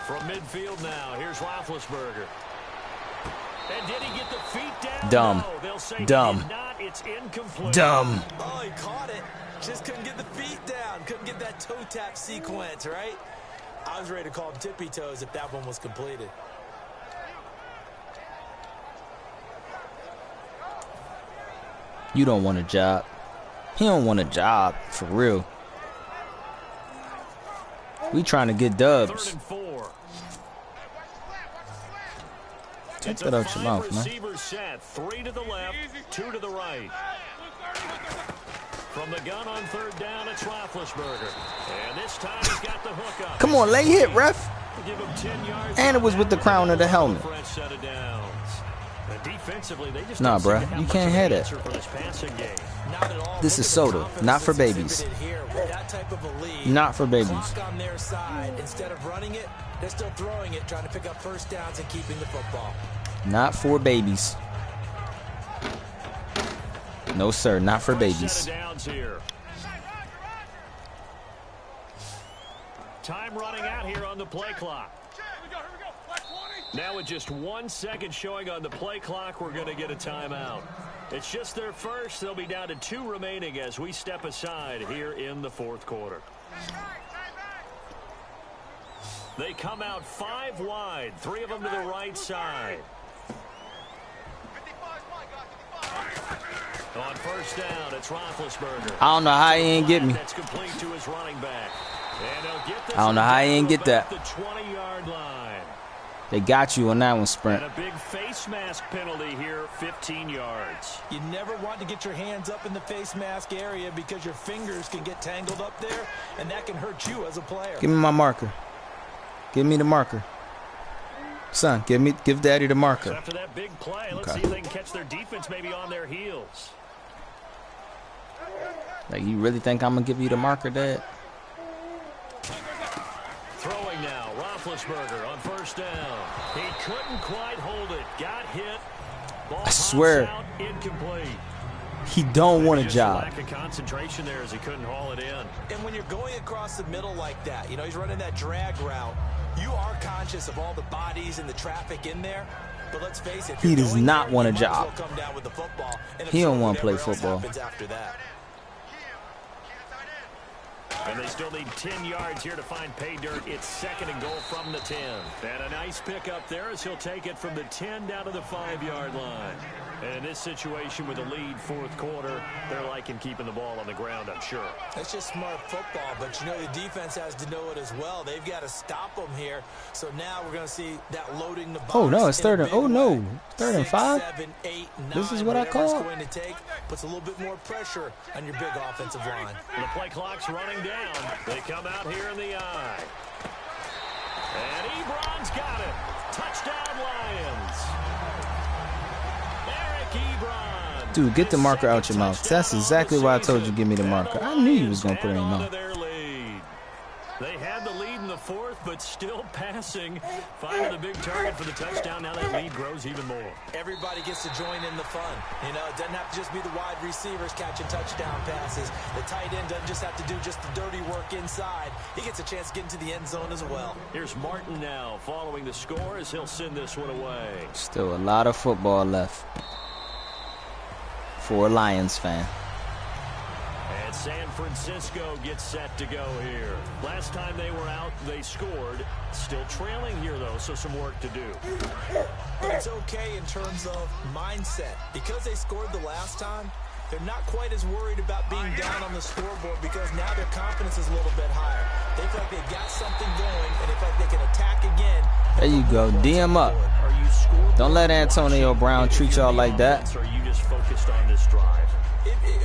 From midfield now, here's Roethlisberger. And did he get the feet down? Dumb. No, they'll say Dumb. he did not. It's incomplete. Dumb. Oh, he caught it. Just couldn't get the feet down. Couldn't get that toe tap sequence, right? I was ready to call him tippy toes if that one was completed. You don't want a job. He don't want a job, for real. We trying to get dubs. 3rd and 4. Take that out your mouth, man. Receiver set. 3 to the left, 2 to the right. From the gun on 3rd down, it's Roethlisberger. And this time he's got the hook up. Come on, lay hit, ref. Give him 10 yards. And it was with the crown of the helmet. Fresh set of downs. And defensively, they just Nah, don't seem bruh, to have you much can't of have an that. answer for this passing game. Not at all. This Look is at the soda, confidence not for that's babies. exhibited here. With that type of a lead, Not for babies. clock on their side. Instead of running it, they're still throwing it, trying to pick up first downs and keeping the football. Not for babies. No, sir, not for Fresh babies. set of downs here. Time running out here on the play clock. Now with just 1 second showing on the play clock, we're going to get a timeout. It's just their first. They'll be down to 2 remaining as we step aside here in the 4th quarter. They come out 5 wide, 3 of them to the right side. On 1st down, it's Roethlisberger. I don't know how he ain't get me. That's complete to his running back. And he'll get this I don't know how he ain't get about that. the 20-yard line. They got you on that one, Sprint. And a big face mask penalty here, 15 yards. You never want to get your hands up in the face mask area because your fingers can get tangled up there, and that can hurt you as a player. Give me my marker. Give me the marker. Son, give daddy the So marker. after that big play, let's Okay. see if they can catch their defense maybe on their heels. Like, you really think I'm going to give you the marker, Dad? Throwing now, Roethlisberger on 1st down. He couldn't quite hold it. Got hit. Ball I swear. pops out, incomplete. He don't want a Just job. lack of concentration there as he couldn't haul it in. And when you're going across the middle like that, you know, he's running that drag route, you are conscious of all the bodies and the traffic in there. But let's face it, He does not want a you might as job. well come down with the football and He don't absorb wanna play whatever else football. happens after that. And they still need 10 yards here to find pay dirt. It's 2nd and goal from the 10. And a nice pickup there as he'll take it from the 10 down to the 5-yard line. And in this situation with a lead 4th quarter, they're liking keeping the ball on the ground, I'm sure. That's just smart football, but you know the defense has to know it as well. They've got to stop them here. So now we're going to see that loading the box. Oh, no, it's in a 3rd and... big Oh, no. way. 3rd and 6, 5? 7, 8, 9, This is what I whatever it's call it. going to take puts a little bit more pressure on your big offensive line. The play clock's running down. They come out here in the eye. And Ebron's got it. Touchdown, Lions. Eric Ebron. Dude, get the marker out your mouth. That's exactly why I told you give me the marker. I knew you was going to put it in your mouth. They had the lead in the 4th, but still passing. Finding the big target for the touchdown. Now that lead grows even more. Everybody gets to join in the fun. You know, it doesn't have to just be the wide receivers catching touchdown passes. The tight end doesn't just have to do just the dirty work inside. He gets a chance to get into the end zone as well. Here's Martin now following the score as he'll send this one away. Still a lot of football left for a Lions fan. And San Francisco gets set to go here. Last time they were out, they scored. Still trailing here, though, so some work to do. But it's okay in terms of mindset. Because they scored the last time, they're not quite as worried about being down on the scoreboard because now their confidence is a little bit higher. They feel like they've got something going, and they feel like they can attack again. There you go. DM up. Are you scoreboard Don't let Antonio Brown treat y'all like that. Or are you just focused on this drive?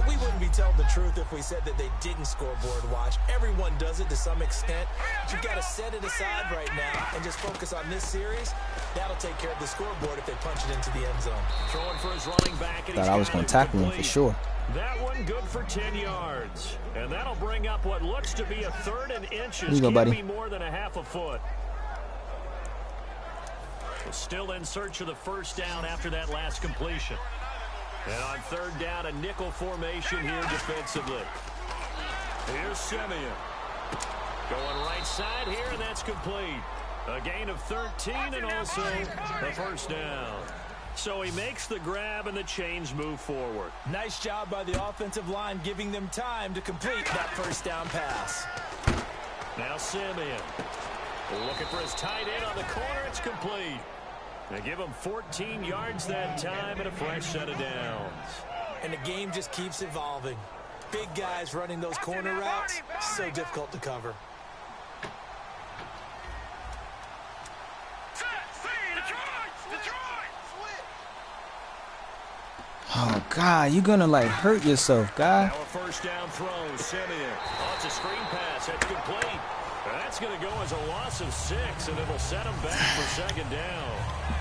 We wouldn't be telling the truth if we said that they didn't scoreboard watch. Everyone does it to some extent. But you've got to set it aside right now and just focus on this series. That'll take care of the scoreboard if they punch it into the end zone. Throwing for his running back. And Thought I was going to tackle him for sure. That one good for 10 yards. And that'll bring up what looks to be a 3rd and inches. Here you go, Can't buddy. be more than a half a foot. Still in search of the 1st down after that last completion. And on third down, a nickel formation here defensively. Here's Simeon. Going right side here, and that's complete. A gain of 13 and also a first down. So he makes the grab and the chains move forward. Nice job by the offensive line, giving them time to complete that first down pass. Now Simeon. Looking for his tight end on the corner. It's complete. They give him 14 yards that time and a fresh set of downs. And the game just keeps evolving. Big guys running those corner routes, so difficult to cover. Oh, God, you're going to, like, hurt yourself, guy. Now a first down throw, Simeon. Oh, it's a screen pass. That's complete. That's going to go as a loss of 6, and it'll set him back for second down.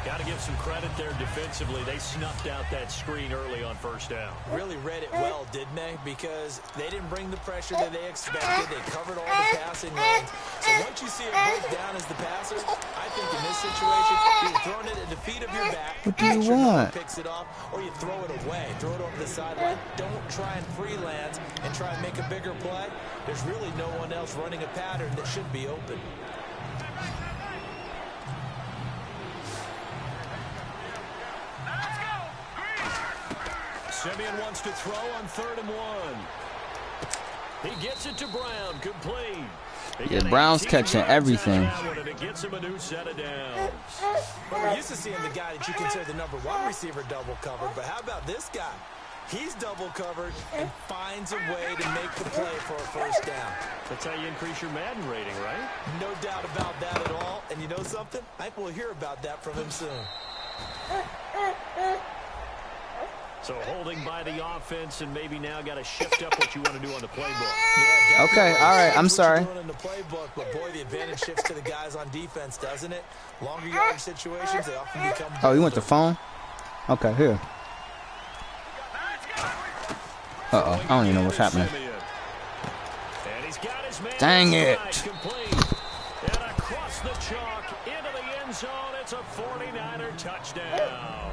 Got to give some credit there defensively. They snuffed out that screen early on first down. Really read it well, didn't they? Because they didn't bring the pressure that they expected. They covered all the passing lanes. So once you see it break down as the passer, I think in this situation, you're throwing it at the feet of your back. What do you want? Picks it off, or you throw it away. Throw it over the sideline. Don't try and freelance and try and make a bigger play. There's really no one else running a pattern that should be open. Simeon wants to throw on 3rd and 1. He gets it to Brown, complete. Yeah, Brown's catching everything. It gets him a new set of downs. Well, we're used to seeing the guy that you consider the #1 receiver double covered, but how about this guy? He's double covered and finds a way to make the play for a first down. That's how you increase your Madden rating, right? No doubt about that at all. And you know something? I think we'll hear about that from him soon. So holding by the offense, and maybe now got to shift up what you want to do on the playbook. Yeah, okay, all right, I'm sorry. In the playbook, but boy, the advantage shifts to the guys on defense, doesn't it? Longer yardage situations, they often become. Oh, you went to phone? Okay, here. Uh-oh, I don't even know what's happening. And he's got his man. Dang it. Complete. And across the chalk into the end zone, it's a 49er touchdown.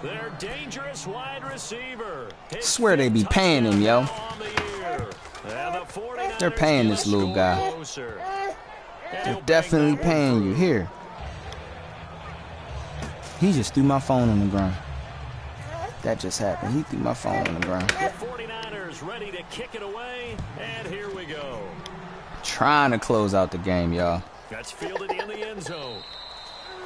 Their dangerous wide receiver. I swear they be paying him, yo. They're paying this little guy. They're definitely paying you. Here. He just threw my phone on the ground. That just happened. He threw my phone on the ground. The 49ers ready to kick it away, and here we go. Trying to close out the game, y'all. That's fielded in the end zone.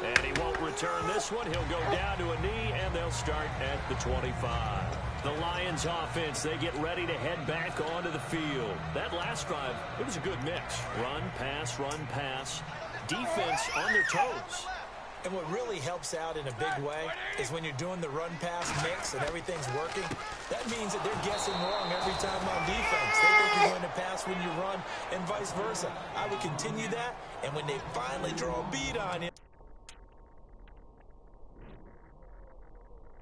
And he won't return this one. He'll go down to a knee, and they'll start at the 25. The Lions offense, they get ready to head back onto the field. That last drive, it was a good mix. Run, pass. Defense on their toes. And what really helps out in a big way is when you're doing the run-pass mix and everything's working, that means that they're guessing wrong every time on defense. They think you're going to pass when you run and vice versa. I would continue that, and when they finally draw a beat on you,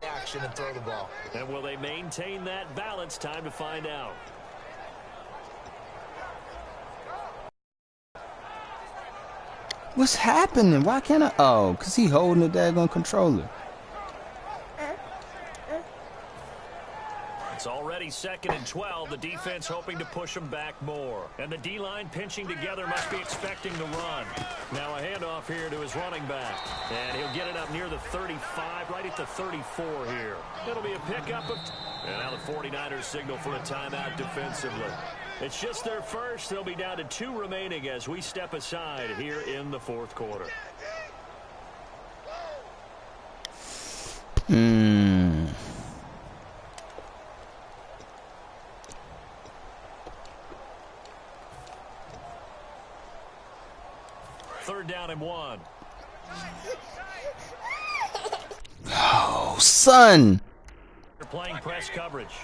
action and throw the ball. And will they maintain that balance? Time to find out. What's happening? Why can't I? Oh, because he holding the daggone controller. It's already 2nd and 12. The defense hoping to push them back more. And the D-line pinching together must be expecting the run. Now a handoff here to his running back. And he'll get it up near the 35, right at the 34 here. It'll be a pickup of... And now the 49ers signal for a timeout defensively. It's just their first. They'll be down to 2 remaining as we step aside here in the 4th quarter. Third down and 1. Oh, son. They're playing press coverage.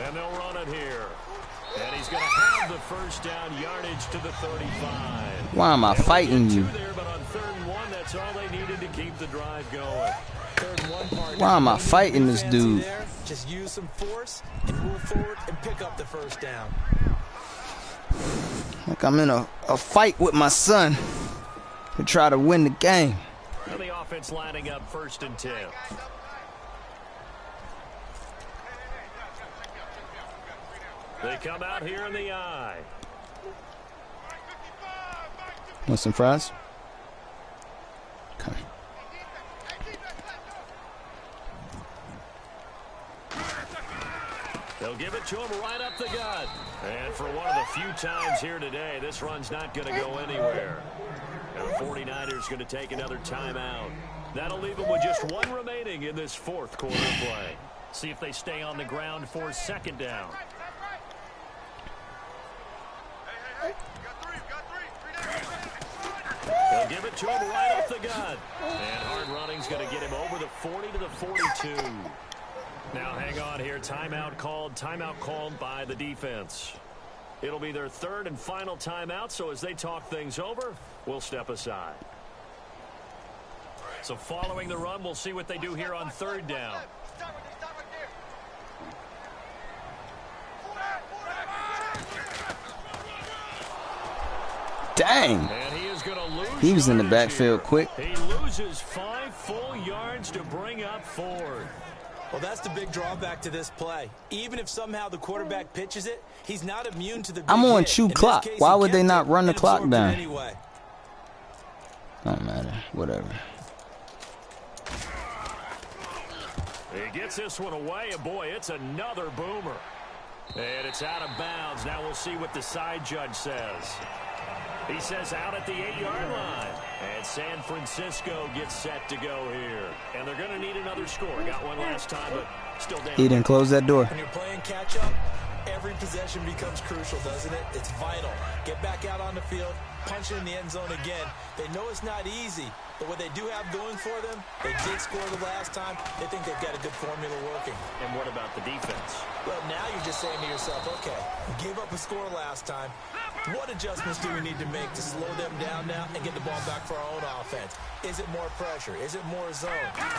And they'll run it here. And he's going to have the first down yardage to the 35. Why am I fighting you? There, but on 3rd and 1, that's all they needed to keep the drive going. 3rd and 1 part. Why am I fighting this dude? There, just use some force and move forward and pick up the first down. Like I'm in a fight with my son to try to win the game. And the offense lining up 1st and 10. They come out here in the I. Want some fries? Okay. They'll give it to him right up the gut. And for one of the few times here today, this run's not going to go anywhere. And the 49ers going to take another timeout. That'll leave them with just 1 remaining in this 4th quarter play. See if they stay on the ground for 2nd down. They'll give it to him right up the gut. And hard running's going to get him over the 40 to the 42. Now hang on here. Timeout called by the defense. It'll be their 3rd and final timeout, so as they talk things over, we'll step aside. So following the run, we'll see what they do here on 3rd down. Dang. And he is going to lose. He was in the backfield quick. He loses 5 full yards to bring up 4th. Well, that's the big drawback to this play. Even if somehow the quarterback pitches it, he's not immune to the big I'm on hit. chew In this clock. case, Why he would they kept not it run the and clock absorbed it down? anyway. Don't matter. Whatever. He gets this one away, and boy, it's another boomer. And it's out of bounds. Now we'll see what the side judge says. He says out at the 8-yard line. And San Francisco gets set to go here. And they're going to need another score. Got one last time, but still down. He didn't close that door. When you're playing catch-up, every possession becomes crucial, doesn't it? It's vital. Get back out on the field, punch it in the end zone again. They know it's not easy, but what they do have going for them, they did score the last time. They think they've got a good formula working. And what about the defense? Well, now you're just saying to yourself, okay, we gave up a score last time. What adjustments do we need to make to slow them down now and get the ball back for our own offense? Is it more pressure? Is it more zone?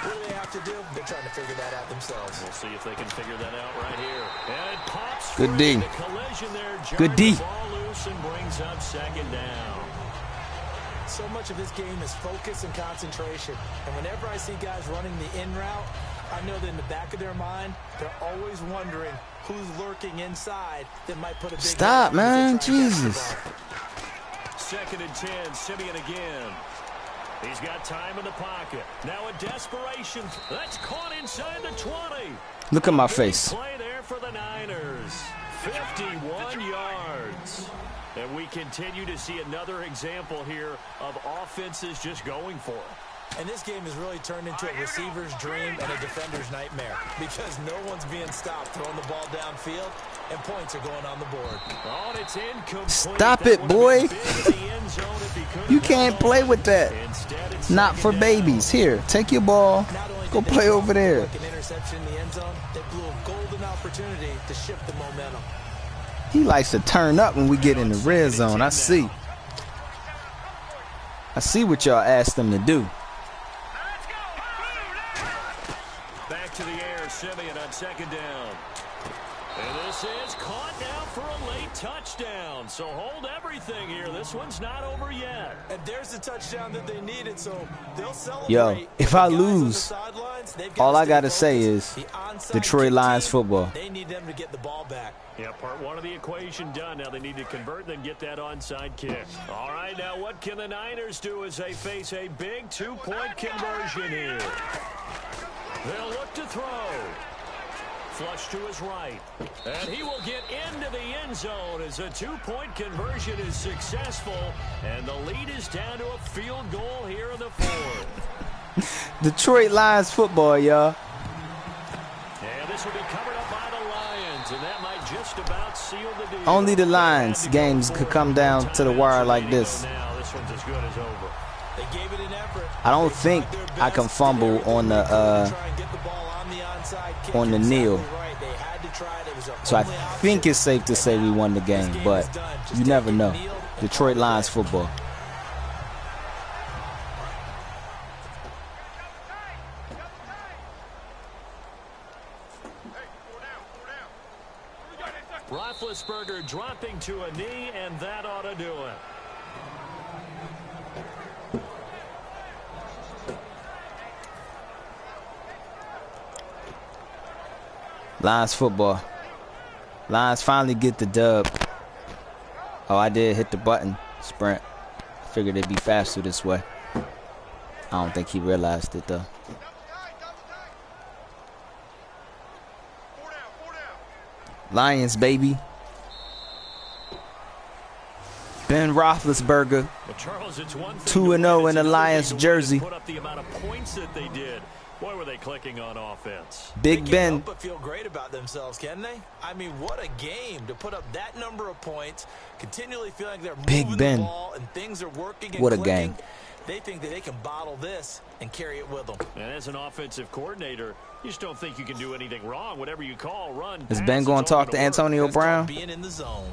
What do they have to do? They're trying to figure that out themselves. We'll see if they can figure that out right here. And it pops Good free. D. The collision there, Good D. the ball loose and brings up 2nd down. So much of this game is focus and concentration. And whenever I see guys running the in route, I know that in the back of their mind, they're always wondering who's lurking inside that might put a big Stop, hit on them man. if they try and catch the Jesus. ball. 2nd and 10, Simeon again. He's got time in the pocket. Now a desperation. That's caught inside the 20. Look at my Big face. play there for the Niners. 51 yards. And we continue to see another example here of offenses just going for it. And this game has really turned into a receiver's dream and a defender's nightmare because no one's being stopped throwing the ball downfield, and points are going on the board. Oh, and it's incomplete. Stop That it, would have boy. been big in the end zone if he could have You can't held play on. with that. Instead, it's Not 2nd for down. babies. Here, take your ball. Not only Go did they play drop over there. like an interception in the end zone, they blew a golden opportunity to shift the momentum. He likes to turn up when we get in the red zone. I see. I see what y'all asked him to do. Back to the air, Simeon on 2nd down. And this is caught now for a late touchdown. So hold everything here. This one's not over yet. And there's the touchdown that they needed, so they'll celebrate. Yo, if The I guys on the lose, sidelines, they've all gotta I stay got to say focused. is The onside Detroit kick Lions team, football. They need them to get the ball back. Yeah, part 1 of the equation done. Now they need to convert, then get that onside kick. All right, now what can the Niners do as they face a big 2-point conversion here? They'll look to throw. Flush to his right. And he will get into the end zone as a 2-point conversion is successful. And the lead is down to a field goal here in the 4th. Detroit Lions football, y'all. And this will be covered up by the Lions. And that might just about seal the deal. Only the They Lions had to go games for could it come one down more to the time. wire So like there you this. go now. This one's as good as over. They gave it an effort. I don't They think tried their I can best, fumble did everything on the, they could to try and get the ball on the onside kick. on the Exactly kneel. right. They had to try it. It was their So I only option. think it's safe to say we won the This game, but is done. Just you take never it, know. kneel, and Detroit call it Lions a day. football. Roethlisberger dropping to a knee, and that ought to do it. Lions football. Lions finally get the dub. Oh, I did hit the button. Sprint. I figured it'd be faster this way. I don't think he realized it, though. Lions, baby. Ben Roethlisberger, 2-0 in the Lions jersey. Put up the amount of points that they did. Boy, were they clicking on offense. Big They Ben. can't help but feel great about themselves, can they? I mean, what a game to put up that number of points, continually feeling like they're Big moving Ben. the ball and things are working and What a clicking. game. They think that they can bottle this and carry it with them. And as an offensive coordinator, you just don't think you can do anything wrong. Whatever you call, run, Is pass, Ben going it's to all talk to gonna work. Antonio That's called Brown? being in the zone.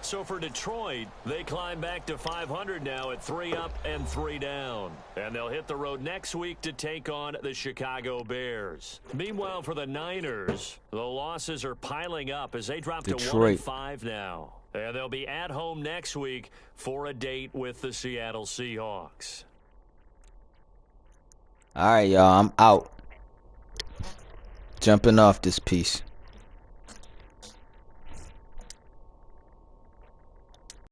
So for Detroit, they climb back to 500 now at 3 up and 3 down. And they'll hit the road next week to take on the Chicago Bears. Meanwhile, for the Niners, the losses are piling up as they drop to Detroit. 1-5 now. And they'll be at home next week for a date with the Seattle Seahawks. All right, y'all. I'm out. Jumping off this piece.